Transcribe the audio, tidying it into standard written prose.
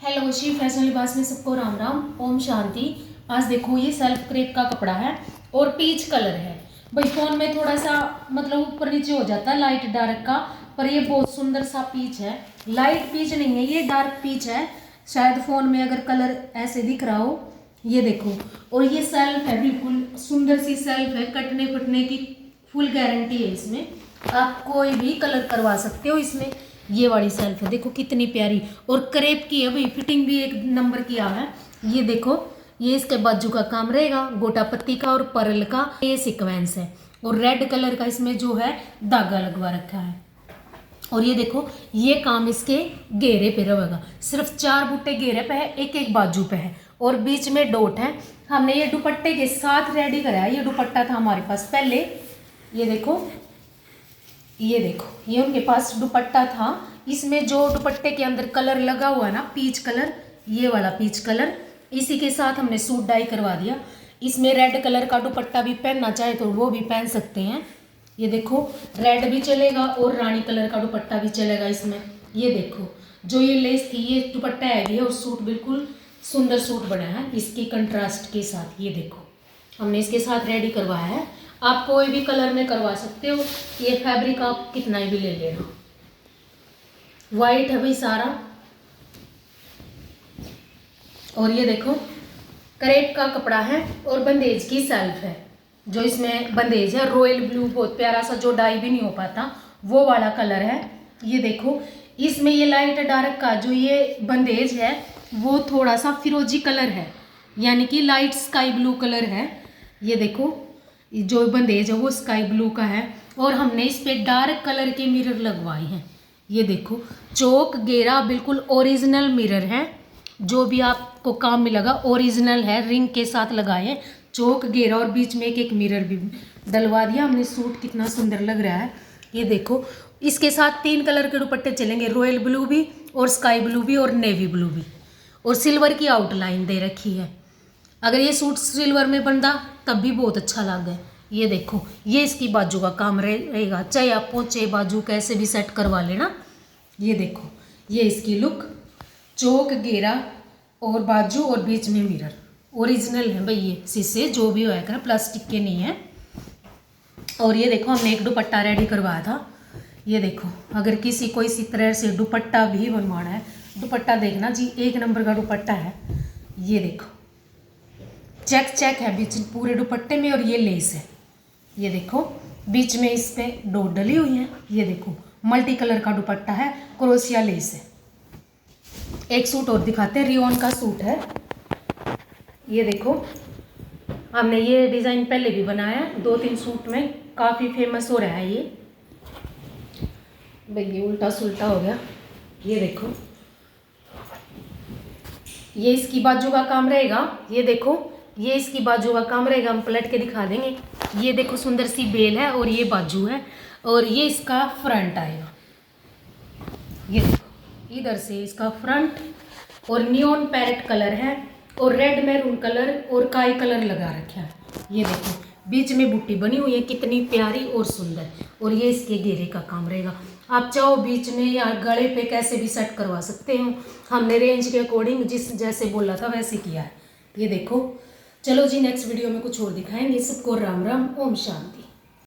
Hello जी, fashion लिबास में सबको राम राम, ओम शांति। आज देखो ये सेल्फ क्रेप का कपड़ा है और पीच कलर है। भाई फोन में थोड़ा सा मतलब ऊपर नीचे हो जाता है लाइट डार्क का, पर ये बहुत सुंदर सा पीच है। लाइट पीच नहीं है, ये डार्क पीच है। शायद फोन में अगर कलर ऐसे दिख रहा हो, ये देखो। और ये सेल्फ है, बिल्कुल सुंदर सी सेल्फ है, कटने फटने की फुल गारंटी है इसमें। आप कोई भी कलर करवा सकते हो इसमें। ये वाली सेल्फ है, देखो कितनी प्यारी और क्रेप की है भाई, फिटिंग भी एक नंबर किया है। ये देखो, ये इसके बाजू का काम रहेगा, गोटा पत्ती का और पर्ल का ये सीक्वेंस है और रेड कलर का इसमें जो है धागा लगवा रखा है। और ये देखो, ये काम इसके घेरे पे रहेगा। सिर्फ 4 बूटे घेरे पे है, एक एक बाजू पे है और बीच में डॉट है। हमने ये दुपट्टे के साथ रेडी कराया। ये दुपट्टा था हमारे पास पहले, ये देखो, ये देखो, ये उनके पास दुपट्टा था। इसमें जो दुपट्टे के अंदर कलर लगा हुआ है ना, पीच कलर, ये वाला पीच कलर, इसी के साथ हमने सूट डाई करवा दिया। इसमें रेड कलर का दुपट्टा भी पहनना चाहे तो वो भी पहन सकते हैं। ये देखो, रेड भी चलेगा और रानी कलर का दुपट्टा भी चलेगा इसमें। ये देखो, जो ये लेस थी, ये दुपट्टा है और सूट बिल्कुल सुंदर सूट बना है इसकी कंट्रास्ट के साथ। ये देखो, हमने इसके साथ रेडी करवाया है। आप कोई भी कलर में करवा सकते हो। ये फैब्रिक आप कितना ही भी ले लेना। वाइट है भाई सारा। और ये देखो, क्रेप का कपड़ा है और बंदेज की सेल्फ है। जो इसमें बंदेज है रॉयल ब्लू, बहुत प्यारा सा, जो डाई भी नहीं हो पाता वो वाला कलर है। ये देखो, इसमें ये लाइट डार्क का जो ये बंदेज है वो थोड़ा सा फिरोजी कलर है, यानी कि लाइट स्काई ब्लू कलर है। ये देखो, जो बंदेज है वो स्काई ब्लू का है और हमने इस पे डार्क कलर के मिरर लगवाए हैं। ये देखो, चौक घेरा बिल्कुल ओरिजिनल मिरर है। जो भी आपको काम मिलेगा ओरिजिनल है, रिंग के साथ लगाए हैं। चौक घेरा और बीच में एक एक मिरर भी डलवा दिया हमने। सूट कितना सुंदर लग रहा है। ये देखो, इसके साथ 3 कलर के दुपट्टे चलेंगे, रॉयल ब्लू भी और स्काई ब्लू भी और नेवी ब्लू भी, और सिल्वर की आउटलाइन दे रखी है। अगर ये सूट सिल्वर में बनता तब भी बहुत अच्छा लगा। ये देखो, ये इसकी बाजू का काम रहेगा, चाहे आप पोंचे बाजू कैसे भी सेट करवा लेना। ये देखो, ये इसकी लुक, चौक घेरा और बाजू और बीच में मिरर ओरिजिनल है भाई। ये शीशे जो भी होया कर प्लास्टिक के नहीं है। और ये देखो, हमने एक दुपट्टा रेडी करवाया था। ये देखो, अगर किसी को इसी तरह से दुपट्टा भी बनवाना है, दुपट्टा देखना जी, एक नंबर का दुपट्टा है। ये देखो, चेक चेक है बीच पूरे दुपट्टे में और ये लेस है। ये देखो, बीच में इस पे डॉट डली हुई है। ये देखो, मल्टी कलर का दुपट्टा है, क्रोशिया लेस है। एक सूट और दिखाते हैं, रियोन का सूट है। ये देखो, हमने ये डिज़ाइन पहले भी बनाया है 2-3 सूट में, काफ़ी फेमस हो रहा है ये। भाई ये उल्टा सुल्टा हो गया। ये देखो, ये इसकी बाजू का काम रहेगा। ये देखो, ये इसकी बाजू का काम रहेगा, हम पलट के दिखा देंगे। ये देखो, सुंदर सी बेल है और ये बाजू है और ये इसका फ्रंट आएगा। ये देखो, इधर से इसका फ्रंट और नियॉन पैरेट कलर है और रेड मैरून कलर और काई कलर लगा रखा है। ये देखो, बीच में बूटी बनी हुई है, कितनी प्यारी और सुंदर। और ये इसके घेरे का काम रहेगा। आप चाहो बीच में या गले पे कैसे भी सेट करवा सकते हो। हमने रेंज के अकॉर्डिंग जिस जैसे बोला था वैसे किया है। ये देखो, चलो जी, नेक्स्ट वीडियो में कुछ और दिखाएंगे। सबको राम राम, ओम शांति।